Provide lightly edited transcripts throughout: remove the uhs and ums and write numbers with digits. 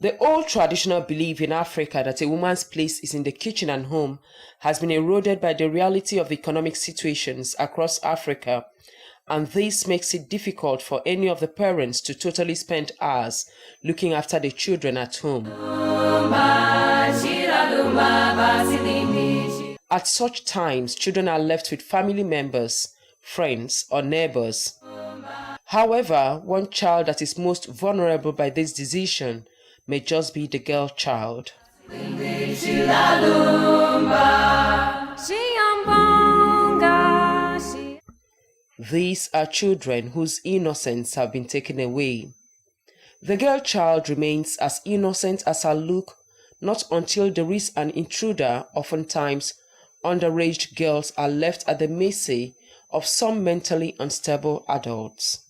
The old traditional belief in Africa that a woman's place is in the kitchen and home has been eroded by the reality of economic situations across Africa, and this makes it difficult for any of the parents to totally spend hours looking after the children at home. At such times, children are left with family members, friends, or neighbors. However, one child that is most vulnerable by this decision may just be the girl child. These are children whose innocence have been taken away. The girl child remains as innocent as her look, not until there is an intruder. Oftentimes, underage girls are left at the mercy of some mentally unstable adults.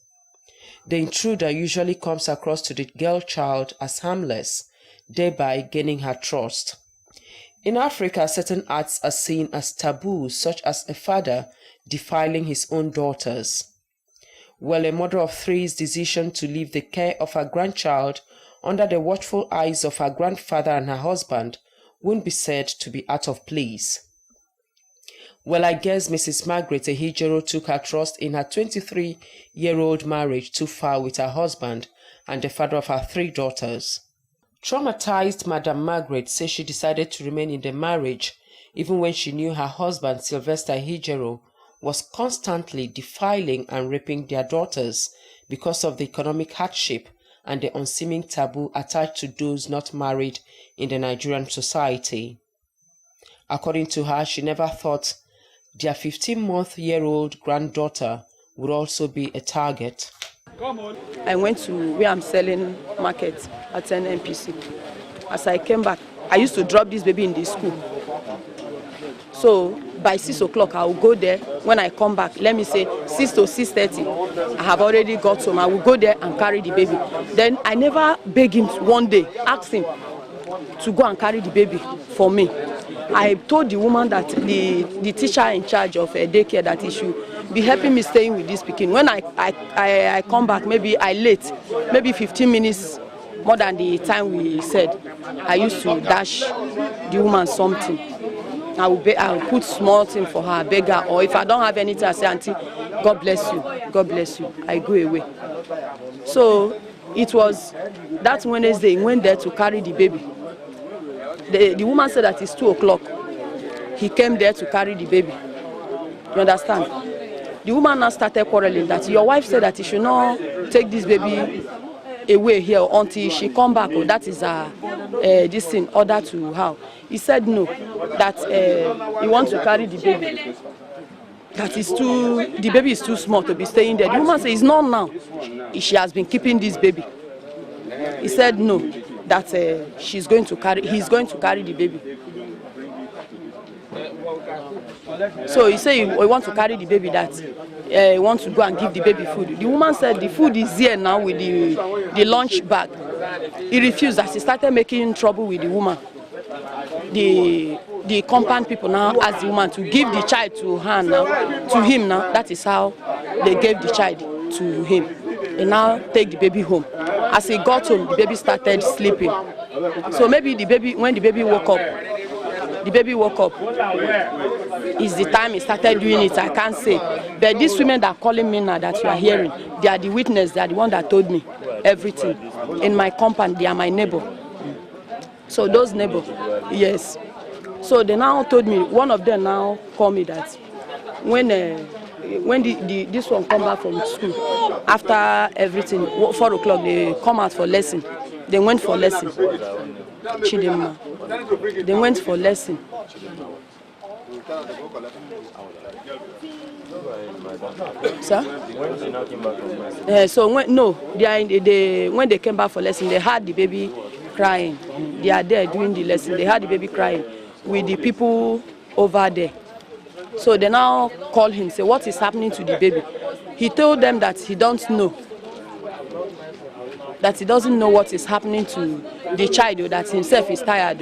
The intruder usually comes across to the girl child as harmless, thereby gaining her trust. In Africa, certain acts are seen as taboo, such as a father defiling his own daughters. While a mother of three's decision to leave the care of her grandchild under the watchful eyes of her grandfather and her husband won't be said to be out of place. Well, I guess Mrs. Margaret Ehijero took her trust in her 23-year-old marriage too far with her husband and the father of her three daughters. Traumatized Madam Margaret says she decided to remain in the marriage even when she knew her husband, Sylvester Ehijero, was constantly defiling and raping their daughters because of the economic hardship and the unseeming taboo attached to those not married in the Nigerian society. According to her, she never thought their 15-month-year-old granddaughter would also be a target. I went to where I'm selling market at an NPC. As I came back, I used to drop this baby in the school. So by 6 o'clock, I will go there. When I come back, let me say 6 to 6:30, I have already got home. I will go there and carry the baby. Then I never beg him one day, ask him to go and carry the baby for me. I told the woman that the teacher in charge of a daycare that he should be helping me staying with this pikin. When I come back, maybe I late, maybe 15 minutes more than the time we said. I used to dash the woman something. I will put small thing for her, beg her, or if I don't have anything, I say, Auntie, God bless you, God bless you. I go away. So it was that Wednesday, he went there to carry the baby. The woman said that it's 2 o'clock. He came there to carry the baby. You understand? The woman now started quarreling that your wife said that he should not take this baby away here until she come back. Or that is this thing order to her. He said no, that he wants to carry the baby. That is the baby is too small to be staying there. The woman said it's not now. She has been keeping this baby. He said no, that he's going to carry the baby. So he said he wants to carry the baby, that he wants to go and give the baby food. The woman said the food is here now with the lunch bag. He refused. That he started making trouble with the woman. The compound people now asked the woman to give the child to him now. That is how they gave the child to him. They now take the baby home. As he got home, the baby started sleeping. So maybe when the baby woke up, is the time he started doing it. I can't say. But these women that are calling me now that you are hearing, they are the witness. They are the one that told me everything. In my compound, they are my neighbor. So those neighbors, yes. So they now told me, one of them now called me that when this one come back from school, after everything, 4 o'clock, they come out for lesson. They went for lesson. Chidema. They went for lesson. Sir? So when they came back for lesson, they had the baby crying. They are there doing the lesson. They had the baby crying with the people over there. So they now call him, say, what is happening to the baby? He told them that he don't know. That he doesn't know what is happening to the child, that himself is tired.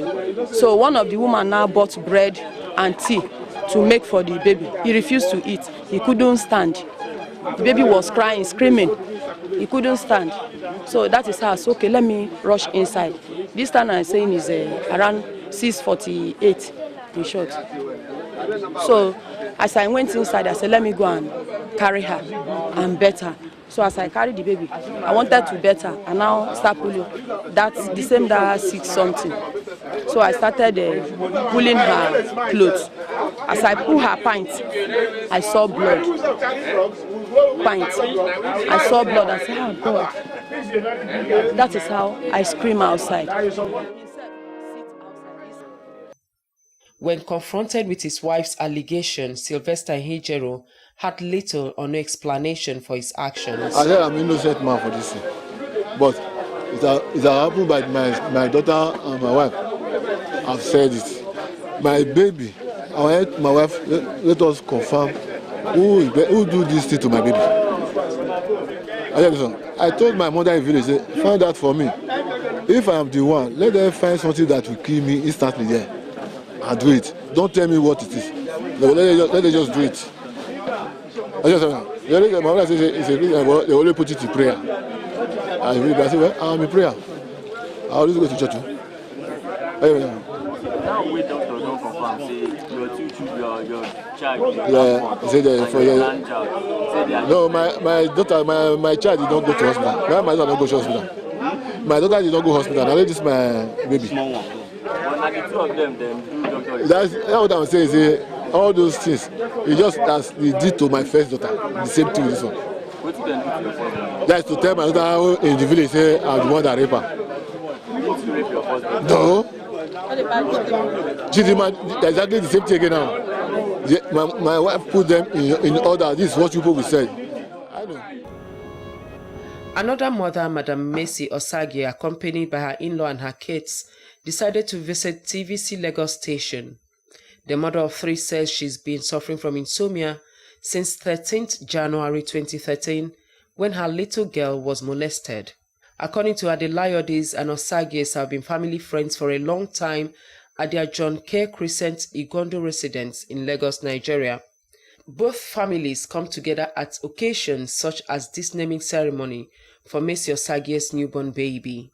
So one of the women now bought bread and tea to make for the baby. He refused to eat. He couldn't stand. The baby was crying, screaming. He couldn't stand. So that is how I said, okay, let me rush inside. This time I'm saying is around 6:48 in short. So as I went inside, I said, let me go and carry her and bet her. So as I carried the baby, I wanted to bet her and now start pulling. That's the same that 6 something. So I started pulling her clothes. As I pull her pint, I saw blood. Pint. I saw blood. I said, oh God. That is how I scream outside. When confronted with his wife's allegation, Sylvester Hejero had little or no explanation for his actions. I said I'm an innocent man for this thing, but it happened by my daughter and my wife. I've said it. My baby, I want my wife, let us confirm who do this thing to my baby. I told my mother in village, say, find out for me. If I am the one, let them find something that will kill me instantly there. And do it. Don't tell me what it is. Let them just do it. My mother says they only put it in prayer. I say, well, I'm in prayer. I always go to church. Now we doctor don't confirm. Say your child. Yeah, say that for your. No, my daughter, my child did not go to hospital. My daughter did not go to hospital. My daughter did not go to hospital. Now this is my baby. Small one. But the two of them do doctor. That's what I'm saying. Is all those things. It's just as they did to my first daughter. The same thing with this one. What did they do to your first daughter? That's to tell my daughter in the village, say I'm the one that raped her. Did you rape your first daughter? No. She's exactly the same thing again now. My wife put them in order. This is what people will say. I know. Another mother, Madam Mercy Osage, accompanied by her in-law and her kids, decided to visit TVC Lagos station. The mother of 3 says she's been suffering from insomnia since 13th January 2013, when her little girl was molested. According to her, the Layodis and Osages have been family friends for a long time at their John K. Crescent Igondo residence in Lagos, Nigeria. Both families come together at occasions such as this naming ceremony for Mercy Osage's newborn baby.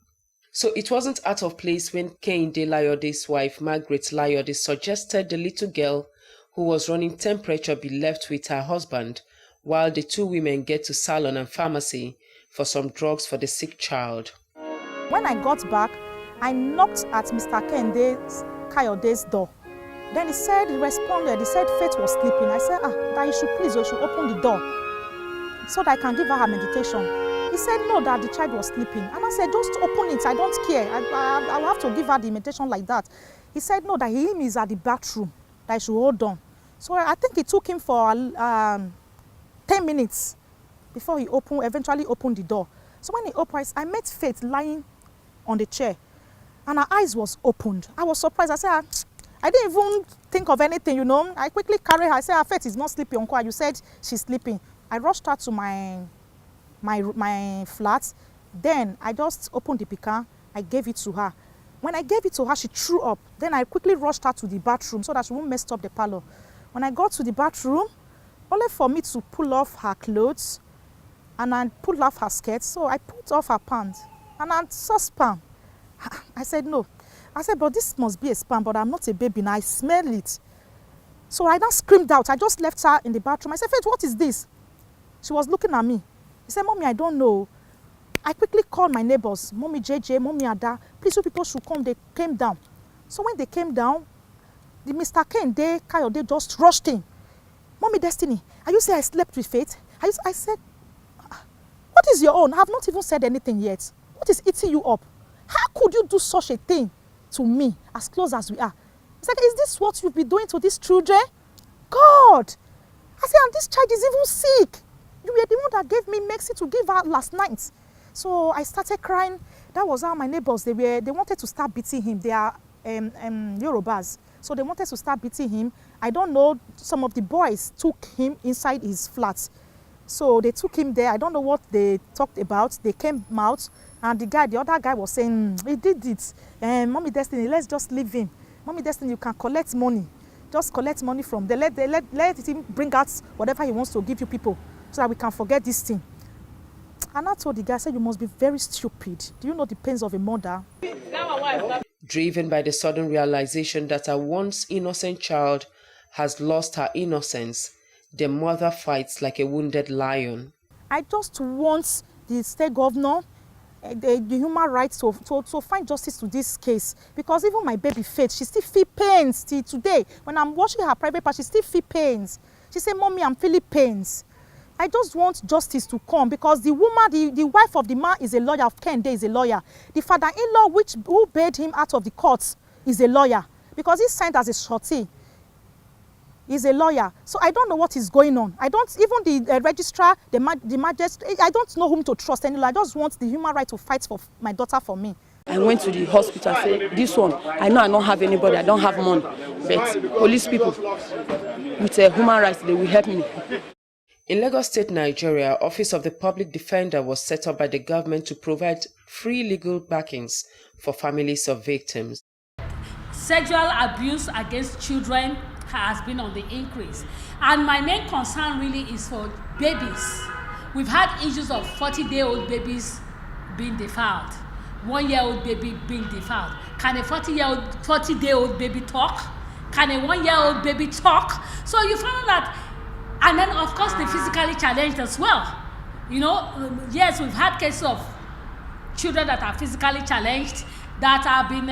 So it wasn't out of place when Kehinde Layodi's wife, Margaret Layodi, suggested the little girl who was running temperature be left with her husband while the 2 women get to salon and pharmacy for some drugs for the sick child. When I got back, I knocked at Mr. Kayode's door. Then he responded, he said Faith was sleeping. I said, that you should open the door so that I can give her meditation. He said no, that the child was sleeping. And I said, just open it, I don't care. I will have to give her the meditation like that. He said no, that him is at the bathroom, that I should hold on. So I think it took him for 10 minutes before he eventually opened the door. So when he opened, I met Faith lying on the chair and her eyes was opened. I was surprised. I said, I didn't even think of anything, you know. I quickly carried her. I said, Faith is not sleeping, Uncle. You said she's sleeping. I rushed her to my flat. Then I just opened the pican. I gave it to her. When I gave it to her, she threw up. Then I quickly rushed her to the bathroom so that she won't mess up the parlor. When I got to the bathroom, only for me to pull off her clothes and I pulled off her skirt. So I put off her pants and I saw sperm. I said, no. I said, but this must be a sperm, but I'm not a baby now. I smell it. So I now screamed out. I just left her in the bathroom. I said, Faith, what is this? She was looking at me. He said, Mommy, I don't know. I quickly called my neighbors, Mommy JJ, Mommy Ada. Please, you people should come. They came down. So when they came down, the Mr. Kehinde Kayode just rushed in. Mommy Destiny, are you saying I slept with Faith? I said, what is your own? I have not even said anything yet. What is eating you up? How could you do such a thing to me, as close as we are? He said, is this what you've been doing to these children? God! I said, and this child is even sick. You were the one that gave me mercy to give her last night. So I started crying. That was how my neighbors, they wanted to start beating him. They are Yorubas. So they wanted to start beating him. I don't know, some of the boys took him inside his flat. So they took him there. I don't know what they talked about. They came out and the other guy was saying, he did it. Mommy Destiny, let's just leave him. Mommy Destiny, you can collect money. Just collect money from them. Let him bring out whatever he wants to give you people so that we can forget this thing. And I told the guy, I said, you must be very stupid. Do you know the pains of a mother? Driven by the sudden realization that a once innocent child has lost her innocence, the mother fights like a wounded lion. I just want the state governor, the human rights to find justice to this case, because even my baby Faith, she still feel pains till today. When I'm watching her private part, she still feel pains. She say, "Mommy, I'm feeling pains." I just want justice to come, because the woman, the wife of the man is a lawyer, Kende is a lawyer. The father-in-law who bailed him out of the courts is a lawyer, because he's signed as a shorty. He's a lawyer. So I don't know what is going on. I don't, even the registrar, the magistrate, I don't know whom to trust anymore. I just want the human right to fight for my daughter for me. I went to the hospital and said, this one, I know I don't have anybody, I don't have money, but police people with human rights, they will help me. In Lagos State, Nigeria, Office of the Public Defender was set up by the government to provide free legal backings for families of victims. Sexual abuse against children has been on the increase, and my main concern really is for babies. We've had issues of 40-day-old babies being defiled, 1-year-old baby being defiled. Can a 40-day-old baby talk? Can a 1-year-old baby talk? So you find that, and then of course the physically challenged as well. You know, yes, we've had cases of children that are physically challenged that have been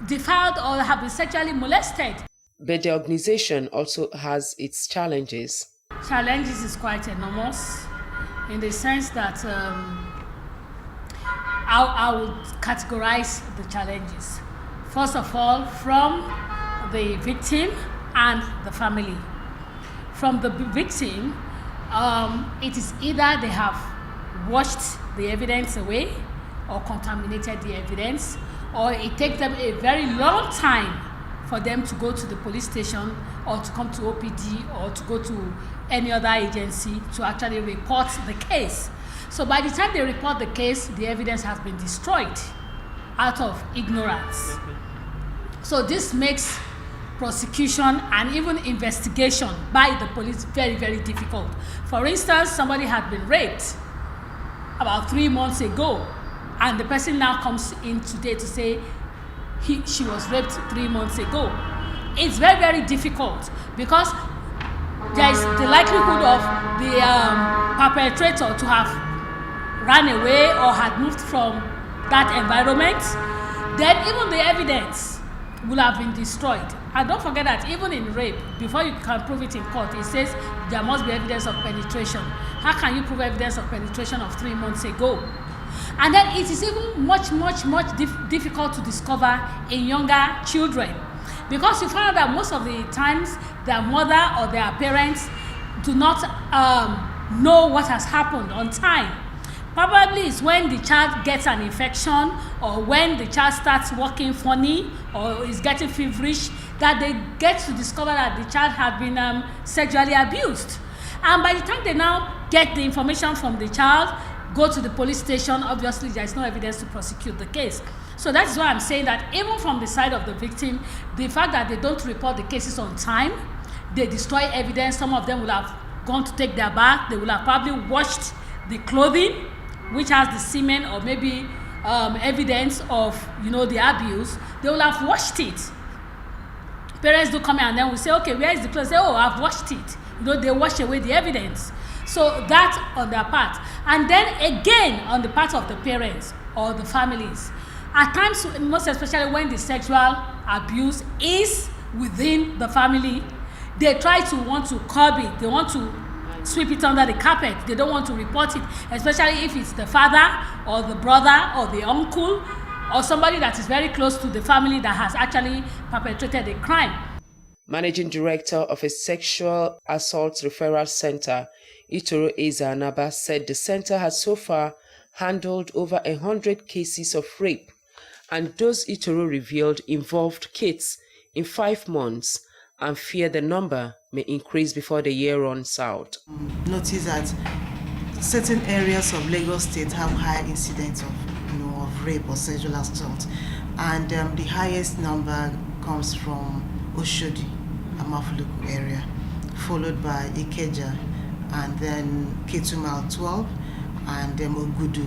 defiled or have been sexually molested. But the organization also has its challenges. Challenges is quite enormous, in the sense that I would categorize the challenges. First of all, from the victim and the family. From the victim, it is either they have washed the evidence away or contaminated the evidence, or it takes them a very long time for them to go to the police station or to come to OPD or to go to any other agency to actually report the case. So by the time they report the case, the evidence has been destroyed out of ignorance. So this makes prosecution and even investigation by the police very, very difficult. For instance, somebody had been raped about 3 months ago, and the person now comes in today to say she was raped 3 months ago. It's very, very difficult, because there is the likelihood of the perpetrator to have run away or had moved from that environment. Then even the evidence will have been destroyed. And don't forget that even in rape, before you can prove it in court, it says there must be evidence of penetration. How can you prove evidence of penetration of 3 months ago? And then it is even much difficult to discover in younger children, because you find out that most of the times their mother or their parents do not know what has happened on time. Probably it's when the child gets an infection, or when the child starts walking funny or is getting feverish, that they get to discover that the child had been sexually abused. And by the time they now get the information from the child, go to the police station, obviously there is no evidence to prosecute the case. So that's why I'm saying that even from the side of the victim, the fact that they don't report the cases on time, they destroy evidence. Some of them will have gone to take their bath, they will have probably washed the clothing which has the semen or maybe evidence of, you know, the abuse. They will have washed it. Parents do come in and then we say, okay, where is the clothes? Say, oh, I've washed it. You know, they wash away the evidence. So that on their part. And then again on the part of the parents or the families. At times, most especially when the sexual abuse is within the family, they try to want to curb it. They want to sweep it under the carpet. They don't want to report it, especially if it's the father or the brother or the uncle or somebody that is very close to the family that has actually perpetrated a crime. Managing Director of a Sexual Assault Referral Center, Itoro Eza Anaba, said the center has so far handled over 100 cases of rape, and those Itoro revealed involved kids in 5 months, and fear the number may increase before the year runs out. Notice that certain areas of Lagos State have high incidence of rape or sexual assault, and the highest number comes from Oshodi, Amafuluku area, followed by Ikeja and then Ketu Mile 12, and Ogudu.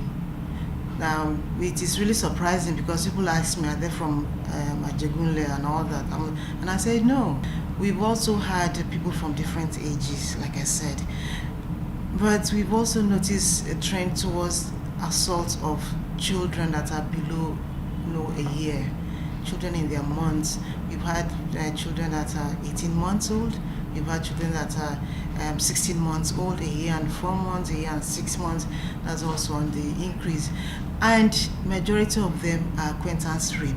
Now, it is really surprising because people ask me, are they from Ajegunle and all that? And I said, no. We've also had people from different ages, like I said. But we've also noticed a trend towards assault of children that are below a year, children in their months. We've had children that are 18 months old. We've had children that are 16 months old, a year and 4 months, a year and 6 months. That's also on the increase. And majority of them are acquaintance rape.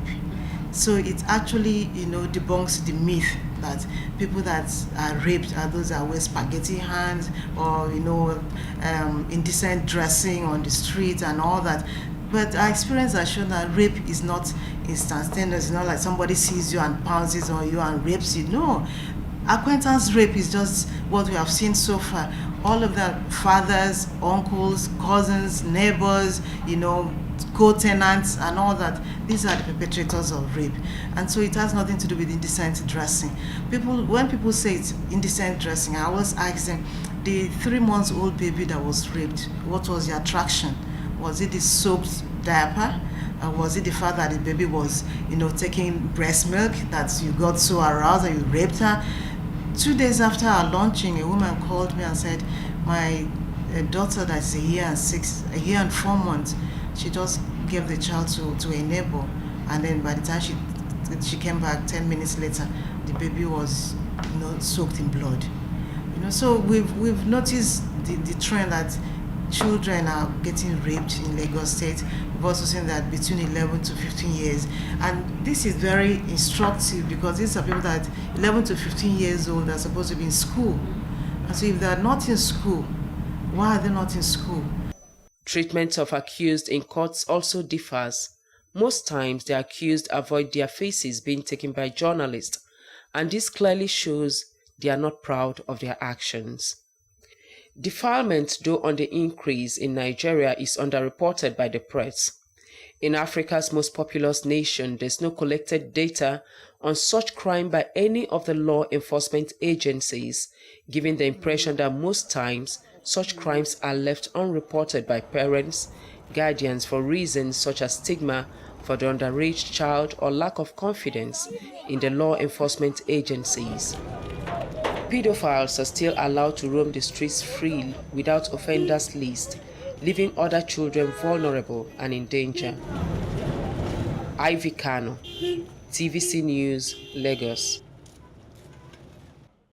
So it actually, debunks the myth that people that are raped are those that wear spaghetti hands or, indecent dressing on the street and all that. But our experience has shown that rape is not instantaneous. It's not like somebody sees you and pounces on you and rapes you. No. Acquaintance rape is just what we have seen so far. All of the fathers, uncles, cousins, neighbors, co-tenants and all that, these are the perpetrators of rape. And so it has nothing to do with indecent dressing. When people say it's indecent dressing, I always ask them, the 3-month-old baby that was raped, what was the attraction? Was it the soaked diaper? Was it the fact that the baby was, taking breast milk that you got so aroused that you raped her? 2 days after our launching, a woman called me and said, my daughter that's a year and 4 months, she just gave the child to a neighbor, and then by the time she came back 10 minutes later, the baby was soaked in blood. So we've noticed the trend that children are getting raped in Lagos State. We've also seen that between 11 to 15 years. And this is very instructive because these are people that 11 to 15 years old are supposed to be in school. And so if they're not in school, why are they not in school? Treatment of accused in courts also differs. Most times, the accused avoid their faces being taken by journalists, and this clearly shows they are not proud of their actions. Defilement, though on the increase in Nigeria, is underreported by the press. In Africa's most populous nation, there's no collected data on such crime by any of the law enforcement agencies, giving the impression that most times such crimes are left unreported by parents, guardians for reasons such as stigma for the underage child or lack of confidence in the law enforcement agencies. Pedophiles are still allowed to roam the streets freely without offenders list, leaving other children vulnerable and in danger. Kanu, TVC News, Lagos.